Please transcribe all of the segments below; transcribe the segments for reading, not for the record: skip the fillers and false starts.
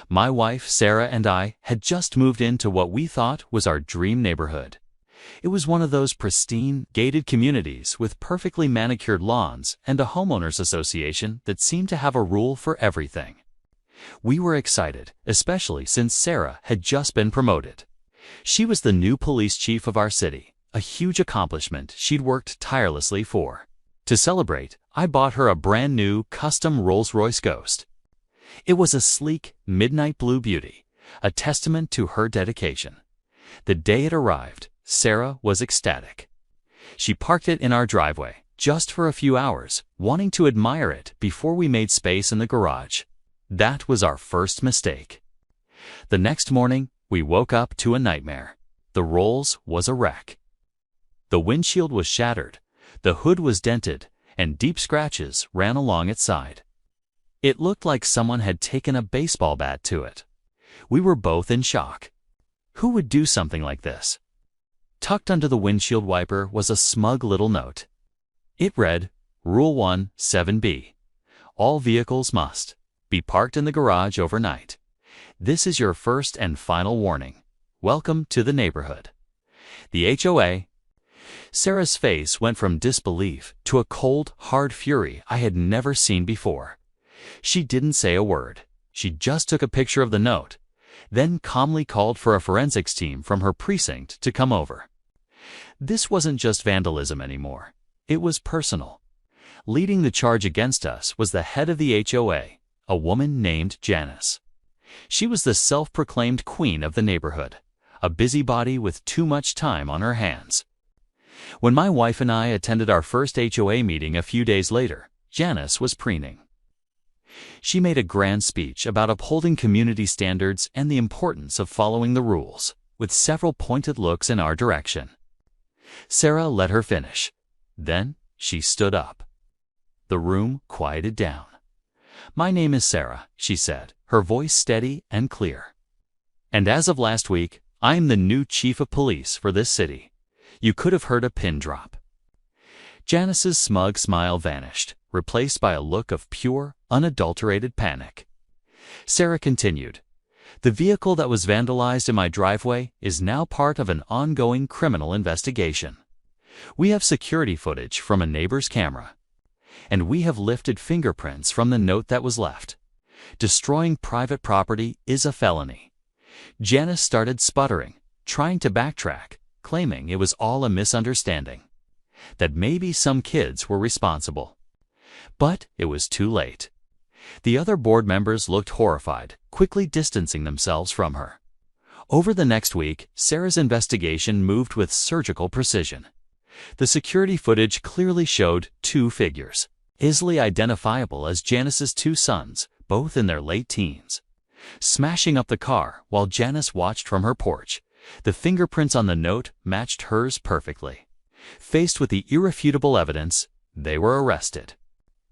My wife, Sarah, and I had just moved into what we thought was our dream neighborhood. It was one of those pristine, gated communities with perfectly manicured lawns and a homeowners association that seemed to have a rule for everything. We were excited, especially since Sarah had just been promoted. She was the new police chief of our city, a huge accomplishment she'd worked tirelessly for. To celebrate, I bought her a brand new, custom Rolls-Royce Ghost. It was a sleek, midnight blue beauty, a testament to her dedication. The day it arrived, Sarah was ecstatic. She parked it in our driveway, just for a few hours, wanting to admire it before we made space in the garage. That was our first mistake. The next morning, we woke up to a nightmare. The Rolls was a wreck. The windshield was shattered, the hood was dented, and deep scratches ran along its side. It looked like someone had taken a baseball bat to it. We were both in shock. Who would do something like this? Tucked under the windshield wiper was a smug little note. It read, Rule 1, 7b. All vehicles must be parked in the garage overnight. This is your first and final warning. Welcome to the neighborhood. The HOA. Sarah's face went from disbelief to a cold, hard fury I had never seen before. She didn't say a word. She just took a picture of the note, then calmly called for a forensics team from her precinct to come over. This wasn't just vandalism anymore. It was personal. Leading the charge against us was the head of the HOA, a woman named Janice. She was the self-proclaimed queen of the neighborhood, a busybody with too much time on her hands. When my wife and I attended our first HOA meeting a few days later, Janice was preening. She made a grand speech about upholding community standards and the importance of following the rules, with several pointed looks in our direction. Sarah let her finish. Then she stood up. The room quieted down. "My name is Sarah," she said, her voice steady and clear. "And as of last week, I am the new chief of police for this city." You could have heard a pin drop. Janice's smug smile vanished, replaced by a look of pure, unadulterated panic. Sarah continued, "The vehicle that was vandalized in my driveway is now part of an ongoing criminal investigation. We have security footage from a neighbor's camera, and we have lifted fingerprints from the note that was left. Destroying private property is a felony." Janice started sputtering, trying to backtrack, claiming it was all a misunderstanding, that maybe some kids were responsible. But it was too late. The other board members looked horrified, quickly distancing themselves from her. Over the next week, Sarah's investigation moved with surgical precision. The security footage clearly showed two figures, easily identifiable as Janice's two sons, both in their late teens, smashing up the car while Janice watched from her porch. The fingerprints on the note matched hers perfectly. Faced with the irrefutable evidence, they were arrested.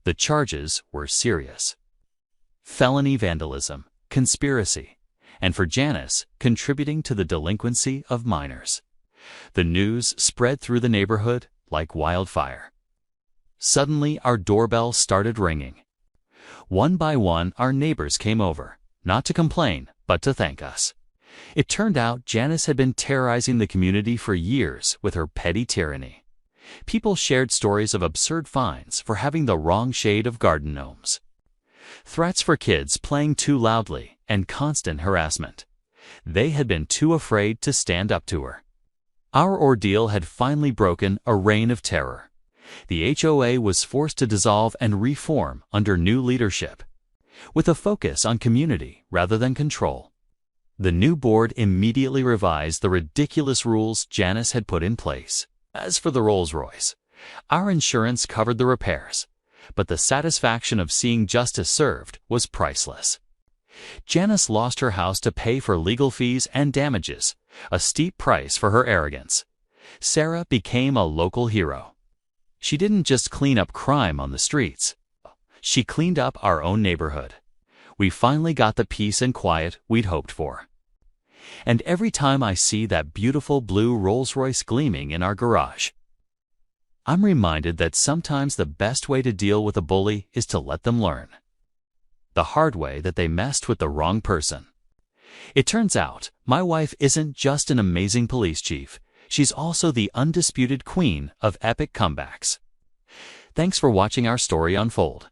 The charges were serious: felony vandalism, conspiracy, and for Janice, contributing to the delinquency of minors. The news spread through the neighborhood like wildfire. Suddenly, our doorbell started ringing. One by one, our neighbors came over, not to complain, but to thank us. It turned out Janice had been terrorizing the community for years with her petty tyranny. People shared stories of absurd fines for having the wrong shade of garden gnomes, threats for kids playing too loudly, and constant harassment. They had been too afraid to stand up to her. Our ordeal had finally broken a reign of terror. The HOA was forced to dissolve and reform under new leadership, with a focus on community rather than control. The new board immediately revised the ridiculous rules Janice had put in place. As for the Rolls-Royce, our insurance covered the repairs, but the satisfaction of seeing justice served was priceless. Janice lost her house to pay for legal fees and damages, a steep price for her arrogance. Sarah became a local hero. She didn't just clean up crime on the streets. She cleaned up our own neighborhood. We finally got the peace and quiet we'd hoped for. And every time I see that beautiful blue Rolls-Royce gleaming in our garage, I'm reminded that sometimes the best way to deal with a bully is to let them learn. the hard way that they messed with the wrong person. It turns out, my wife isn't just an amazing police chief, she's also the undisputed queen of epic comebacks. Thanks for watching our story unfold.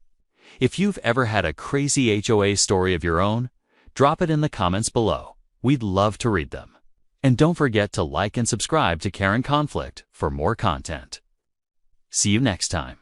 If you've ever had a crazy HOA story of your own, drop it in the comments below. We'd love to read them. And don't forget to like and subscribe to Karen Conflict for more content. See you next time.